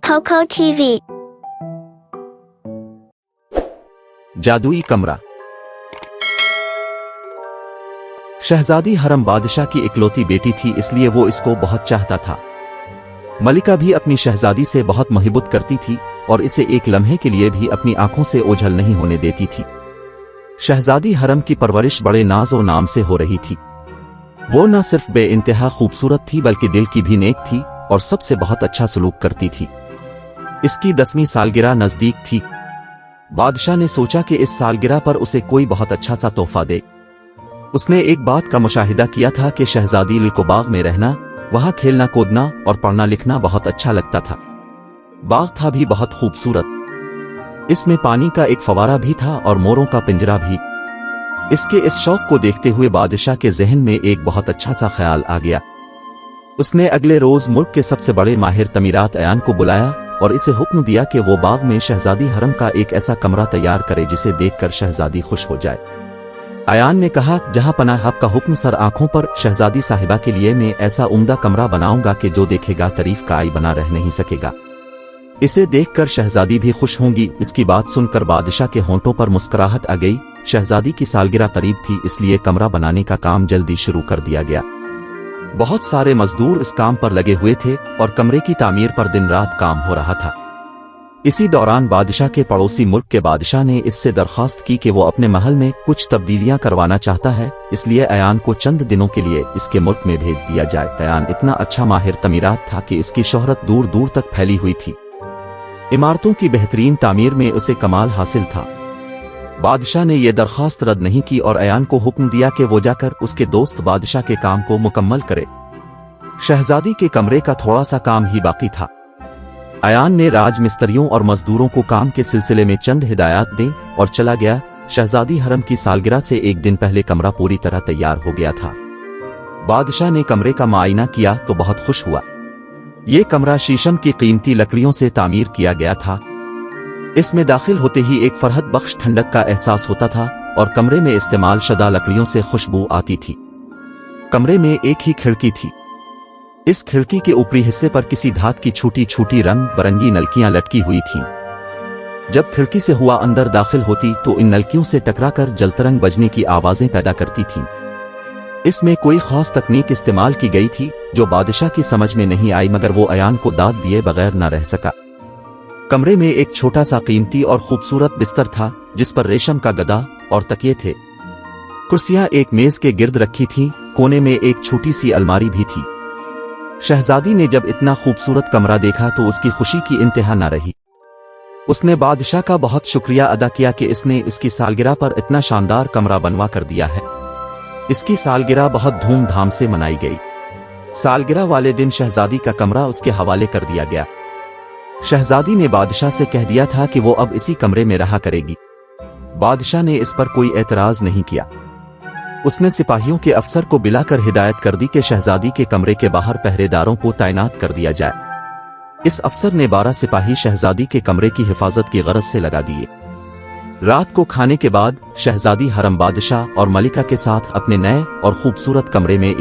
Coco TV. जादुई कमरा। शहजादी हरम बादशाह की इकलौती बेटी थी, इसलिए वो इसको बहुत चाहता था। मलिका भी अपनी शहजादी से बहुत मोहब्बत करती थी और इसे एक लम्हे के लिए भी अपनी आंखों से ओझल नहीं होने देती थी। शहजादी हरम की परवरिश बड़े नाज और नाम से हो रही थी। वो न सिर्फ बेइंतहा खूबसूरत थी बल्कि दिल की भी नेक थी और सबसे बहुत अच्छा सलूक करती थी। इसकी 10वीं सालगिरह नजदीक थी। बादशाह ने सोचा कि इस सालगिरह पर उसे कोई बहुत अच्छा सा तोहफा दे। उसने एक बात का मुशाहिदा किया था कि शहजादी लिको बाग में रहना, वहां खेलना कूदना और पढ़ना लिखना बहुत अच्छा लगता था। बाग था भी बहुत खूबसूरत। इसमें पानी का एक फवारा भी था और मोरों का पिंजरा भी। इसके इस शौक को देखते हुए बादशाह के जहन में एक बहुत अच्छा सा ख्याल आ गया। उसने अगले रोज मुल्क के सबसे बड़े माहिर तमीरात अयान को बुलाया और इसे हुक्म दिया कि वो बाग में शहजादी हरम का एक ऐसा कमरा तैयार करे जिसे देखकर शहजादी खुश हो जाए। अयान ने कहा, जहां पनाह आपका हुक्म सर, आंखों पर शहजादी साहिबा के लिए मैं ऐसा उम्दा कमरा बनाऊंगा कि जो देखेगा तारीफ का आई बना रह नहीं सकेगा। इसे देखकर शहजादी भी खुश होंगी। इसकी बात सुनकर बादशाह के होंठों पर मुस्कुराहट आ गई। शहजादी की सालगिरह करीब थी, इसलिए कमरा बनाने का काम जल्दी शुरू कर दिया गया। बहुत सारे मजदूर इस काम पर लगे हुए थे और कमरे की तामीर पर दिन रात काम हो रहा था। इसी दौरान बादशाह के पड़ोसी मुल्क के बादशाह ने इससे दरख्वास्त की कि वो अपने महल में कुछ तब्दीलियां करवाना चाहता है, इसलिए अयान को चंद दिनों के लिए इसके मुल्क में भेज दिया जाए। अयान इतना अच्छा माहिर तमीरात था कि इसकी शोहरत दूर दूर तक फैली हुई थी। इमारतों की बेहतरीन तामीर में उसे कमाल हासिल था। बादशाह ने यह दरख्वास्त रद्द नहीं की और अयान को हुक्म दिया कि वो जाकर उसके दोस्त बादशाह के काम को मुकम्मल करे। शहजादी के कमरे का थोड़ा सा काम ही बाकी था। अयान ने राज मिस्त्रियों और मजदूरों को काम के सिलसिले में चंद हिदायत दी और चला गया। शहजादी हरम की सालगिरह से एक दिन पहले कमरा पूरी तरह तैयार हो गया था। बादशाह ने कमरे का मुआयना किया तो बहुत खुश हुआ। ये कमरा शीशम की कीमती लकड़ियों से तामीर किया गया था। इसमें दाखिल होते ही एक फरहत बख्श ठंडक का एहसास होता था और कमरे में इस्तेमाल शुदा लकड़ियों से खुशबू आती थी। कमरे में एक ही खिड़की थी। इस खिड़की के ऊपरी हिस्से पर किसी धात की छोटी छोटी रंग बरंगी नलकियां लटकी हुई थीं। जब खिड़की से हुआ अंदर दाखिल होती तो इन नलकियों से टकराकर जलतरंग बजने की आवाजें पैदा करती थीं। इसमें कोई खास तकनीक इस्तेमाल की गई थी जो बादशाह की समझ में नहीं आई, मगर वो अयान को दाद दिए बगैर न रह सका। कमरे में एक छोटा सा कीमती और खूबसूरत बिस्तर था जिस पर रेशम का गदा और तकिए थे। कुर्सियां एक मेज के गिर्द रखी थीं। कोने में एक छोटी सी अलमारी भी थी। शहजादी ने जब इतना खूबसूरत कमरा देखा तो उसकी खुशी की इंतहा न रही। उसने बादशाह का बहुत शुक्रिया अदा किया कि इसने इसकी सालगिरह पर इतना शानदार कमरा बनवा कर दिया है। इसकी सालगिरह बहुत धूमधाम से मनाई गई। सालगिरह वाले दिन शहजादी का कमरा उसके हवाले कर दिया गया। शहजादी ने बादशाह से कह दिया था कि वो अब इसी कमरे में रहा करेगी। बादशाह ने इस पर कोई एतराज नहीं किया। उसने सिपाहियों के अफसर को बुलाकर हिदायत कर दी कि शहजादी के कमरे के बाहर पहरेदारों को तैनात कर दिया जाए। इस अफसर ने 12 सिपाही शहजादी के कमरे की हिफाजत की गरज से लगा दिए। रात को खाने के बाद शहजादी हरम बादशाह और मलिका के साथ अपने नए और खूबसूरत कमरे में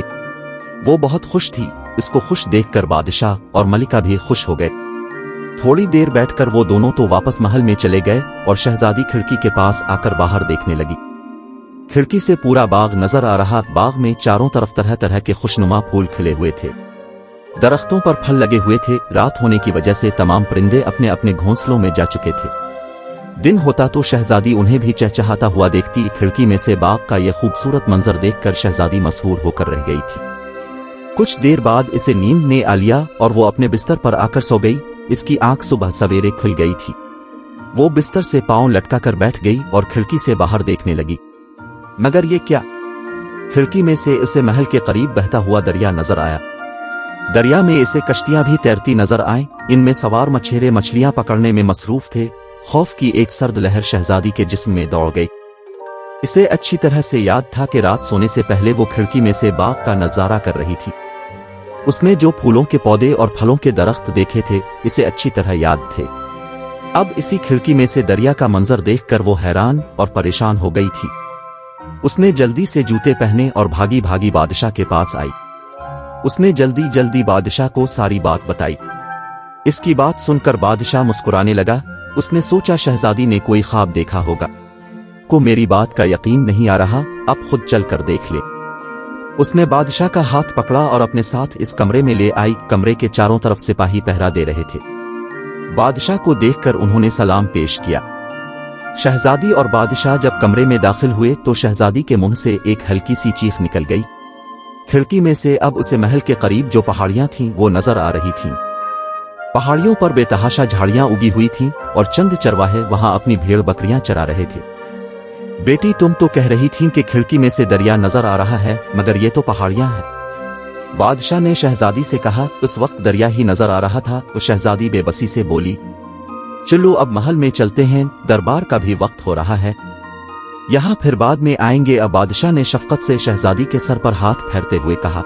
वो बहुत खुश थी। इसको खुश देखकर बादशाह और मलिका भी खुश हो गए। थोड़ी देर बैठकर वो दोनों तो वापस महल में चले गए और शहजादी खिड़की के पास आकर बाहर देखने लगी। खिड़की से पूरा बाग नजर आ रहा। बाग में चारों तरफ तरह तरह के खुशनुमा फूल खिले हुए थे। दरख्तों पर फल लगे हुए थे। रात होने की वजह से तमाम परिंदे अपने अपने घोंसलों में जा चुके थे। दिन होता तो शहजादी उन्हें भी चहचहाता हुआ देखती। खिड़की में से बाग का यह खूबसूरत मंजर देखकर शहजादी मसहूर होकर रह गई थी। कुछ देर बाद इसे नींद ने आ लिया और वो अपने बिस्तर पर आकर सो गई। इसकी आंख सुबह सवेरे खुल गई थी। वो बिस्तर से पांव लटकाकर बैठ गई और खिड़की से बाहर देखने लगी। मगर ये क्या? खिड़की में से इसे महल के करीब बहता हुआ दरिया नजर आया। दरिया में इसे कश्तियां भी तैरती नजर आईं। इनमें सवार मछेरे मछलियां पकड़ने में मसरूफ थे। खौफ की एक सर्द लहर शहजादी के जिस्म में दौड़ गई। इसे अच्छी तरह से याद था कि रात सोने से पहले वो खिड़की में से बाग का नजारा कर रही थी। उसने जो फूलों के पौधे और फलों के दरख्त देखे थे इसे अच्छी तरह याद थे। अब इसी खिड़की में से दरिया का मंजर देखकर वो हैरान और परेशान हो गई थी। उसने जल्दी से जूते पहने और भागी भागी बादशाह के पास आई। उसने जल्दी जल्दी बादशाह को सारी बात बताई। इसकी बात सुनकर बादशाह मुस्कुराने लगा। उसने सोचा शहजादी ने कोई ख्वाब देखा होगा। को मेरी बात का यकीन नहीं आ रहा, अब खुद चल कर देख ले। उसने बादशाह का हाथ पकड़ा और अपने साथ इस कमरे में ले आई। कमरे के चारों तरफ सिपाही पहरा दे रहे थे। बादशाह को देखकर उन्होंने सलाम पेश किया। शहजादी और बादशाह जब कमरे में दाखिल हुए तो शहजादी के मुंह से एक हल्की सी चीख निकल गई। खिड़की में से अब उसे महल के करीब जो पहाड़ियां थीं वो नजर आ रही थीं। पहाड़ियों पर बेतहाशा झाड़ियां उगी हुई थीं और चंद चरवाहे वहां अपनी भेड़ बकरियां चरा रहे थे। बेटी, तुम तो कह रही थीं कि खिड़की में से दरिया नजर आ रहा है, मगर ये तो पहाड़ियां हैं। बादशाह ने शहजादी से कहा। उस वक्त दरिया ही नजर आ रहा था। वो शहजादी बेबसी से बोली, चलो अब महल में चलते हैं, दरबार का भी वक्त हो रहा है, यहाँ फिर बाद में आएंगे। अब बादशाह ने शफकत से शहजादी के सर पर हाथ फेरते हुए कहा।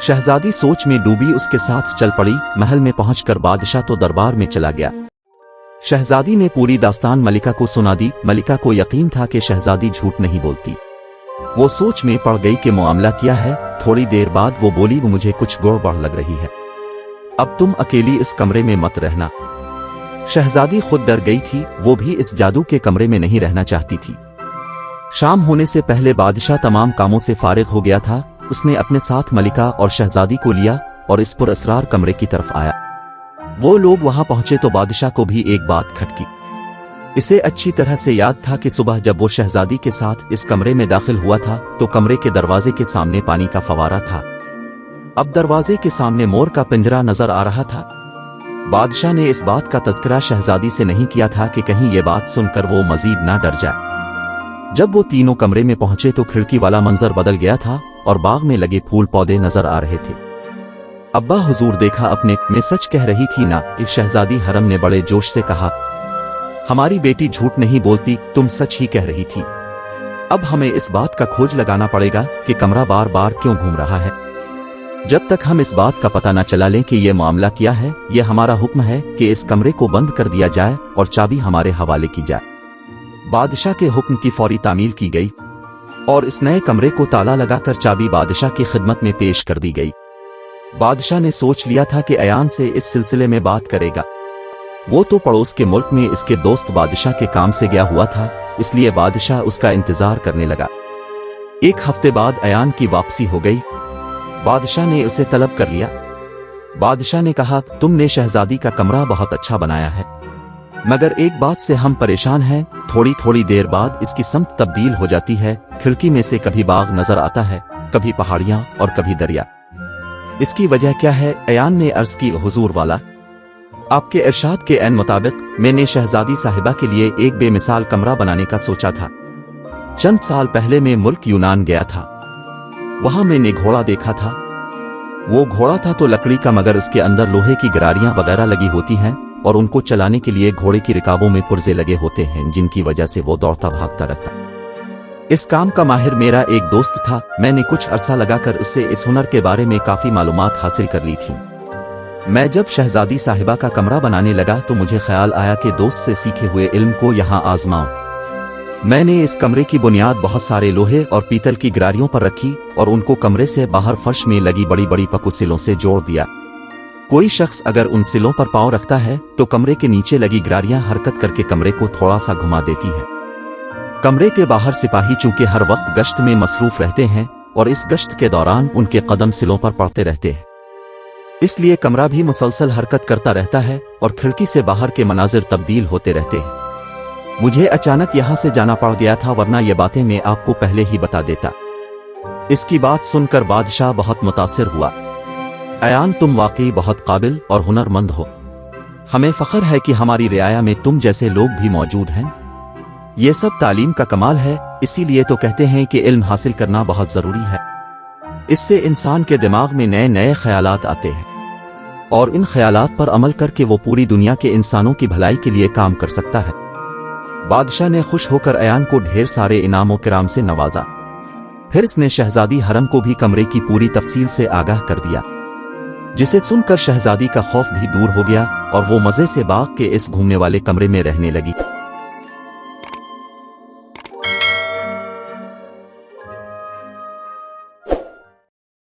शहजादी सोच में डूबी उसके साथ चल पड़ी। महल में पहुंचकर बादशाह तो दरबार में चला गया। शहजादी ने पूरी दास्तान मलिका को सुना दी। मलिका को यकीन था कि शहजादी झूठ नहीं बोलती। वो सोच में पड़ गई कि मामला क्या है। थोड़ी देर बाद वो बोली, मुझे कुछ गड़बड़ लग रही है, अब तुम अकेली इस कमरे में मत रहना। शहजादी खुद डर गई थी, वो भी इस जादू के कमरे में नहीं रहना चाहती थी। शाम होने से पहले बादशाह तमाम कामों से फारिग हो गया था। उसने अपने साथ मलिका और शहजादी को लिया और इस पुरअसरार कमरे की तरफ आया। वो लोग वहां पहुंचे तो बादशाह को भी एक बात खटकी। इसे अच्छी तरह से याद था कि सुबह जब वो शहजादी के साथ इस कमरे में दाखिल हुआ था तो कमरे के दरवाजे के सामने पानी का फवारा था। अब दरवाजे के सामने मोर का पिंजरा नजर आ रहा था। बादशाह ने इस बात का तज़किरा शहजादी से नहीं किया था कि कहीं ये बात सुनकर वो मजीद ना डर जाए। जब वो तीनों कमरे में पहुंचे तो खिड़की वाला मंजर बदल गया था और बाग में लगे फूल पौधे नजर आ रहे थे। अब्बा हुजूर देखा अपने, मैं सच कह रही थी ना? एक शहजादी हरम ने बड़े जोश से कहा। हमारी बेटी झूठ नहीं बोलती, तुम सच ही कह रही थी। अब हमें इस बात का खोज लगाना पड़ेगा कि कमरा बार बार क्यों घूम रहा है। जब तक हम इस बात का पता न चला लें कि यह मामला क्या है, यह हमारा हुक्म है कि इस कमरे को बंद कर दिया जाए और चाबी हमारे हवाले की जाए। बादशाह के हुक्म की फौरी तामील की गई और इस नए कमरे को ताला लगाकर चाबी बादशाह की खिदमत में पेश कर दी गई। बादशाह ने सोच लिया था कि अयान से इस सिलसिले में बात करेगा। वो तो पड़ोस के मुल्क में इसके दोस्त बादशाह के काम से गया हुआ था, इसलिए बादशाह उसका इंतजार करने लगा। एक हफ्ते बाद अयान की वापसी हो गई। बादशाह ने उसे तलब कर लिया। बादशाह ने कहा, तुमने शहजादी का कमरा बहुत अच्छा बनाया है, मगर एक बात से हम परेशान हैं। थोड़ी थोड़ी देर बाद इसकी समत तब्दील हो जाती है। खिड़की में से कभी बाग नजर आता है, कभी पहाड़ियां और कभी दरिया। इसकी वजह क्या है? अयान ने अर्ज की, हुजूर वाला, आपके इरशाद के ऐन मुताबिक मैंने शहजादी साहिबा के लिए एक बेमिसाल कमरा बनाने का सोचा था। चंद साल पहले मैं मुल्क यूनान गया था। वहां मैंने घोड़ा देखा था। वो घोड़ा था तो लकड़ी का, मगर उसके अंदर लोहे की गरारियां वगैरह लगी होती हैं और उनको चलाने के लिए घोड़े की रिकाबों में पुर्जे लगे होते हैं, जिनकी वजह से वो दौड़ता भागता रहता। इस काम का माहिर मेरा एक दोस्त था। मैंने कुछ अरसा लगाकर उससे इस हुनर के बारे में काफी मालूमात हासिल कर ली थी। मैं जब शहजादी साहिबा का कमरा बनाने लगा तो मुझे ख्याल आया कि दोस्त से सीखे हुए इल्म को यहाँ आजमाऊं। मैंने इस कमरे की बुनियाद बहुत सारे लोहे और पीतल की गरारियों पर रखी और उनको कमरे से बाहर फर्श में लगी बड़ी बड़ी पक्कू सिलों से जोड़ दिया। कोई शख्स अगर उन सिलों पर पांव रखता है तो कमरे के नीचे लगी गरारियां हरकत करके कमरे को थोड़ा सा घुमा देती हैं। कमरे के बाहर सिपाही चूंकि हर वक्त गश्त में मसरूफ रहते हैं और इस गश्त के दौरान उनके कदम सिलों पर पड़ते रहते हैं, इसलिए कमरा भी मुसलसल हरकत करता रहता है और खिड़की से बाहर के मनाजिर तब्दील होते रहते हैं। मुझे अचानक यहां से जाना पड़ गया था, वरना ये बातें मैं आपको पहले ही बता देता। इसकी बात सुनकर बादशाह बहुत मुतासिर हुआ। अयान, तुम वाकई बहुत काबिल और हुनरमंद हो। हमें फख्र है कि हमारी रियाया में तुम जैसे लोग भी मौजूद हैं। ये सब तालीम का कमाल है, इसीलिए तो कहते हैं कि इल्म हासिल करना बहुत जरूरी है। इससे इंसान के दिमाग में नए नए ख्यालात आते हैं और इन ख्यालात पर अमल करके वो पूरी दुनिया के इंसानों की भलाई के लिए काम कर सकता है। बादशाह ने खुश होकर अयान को ढेर सारे इनामों किराम से नवाजा। फिर इसने शहजादी हरम को भी कमरे की पूरी तफसील से आगाह कर दिया, जिसे सुनकर शहजादी का खौफ भी दूर हो गया और वो मजे से बाग के इस घूमने वाले कमरे में रहने लगी।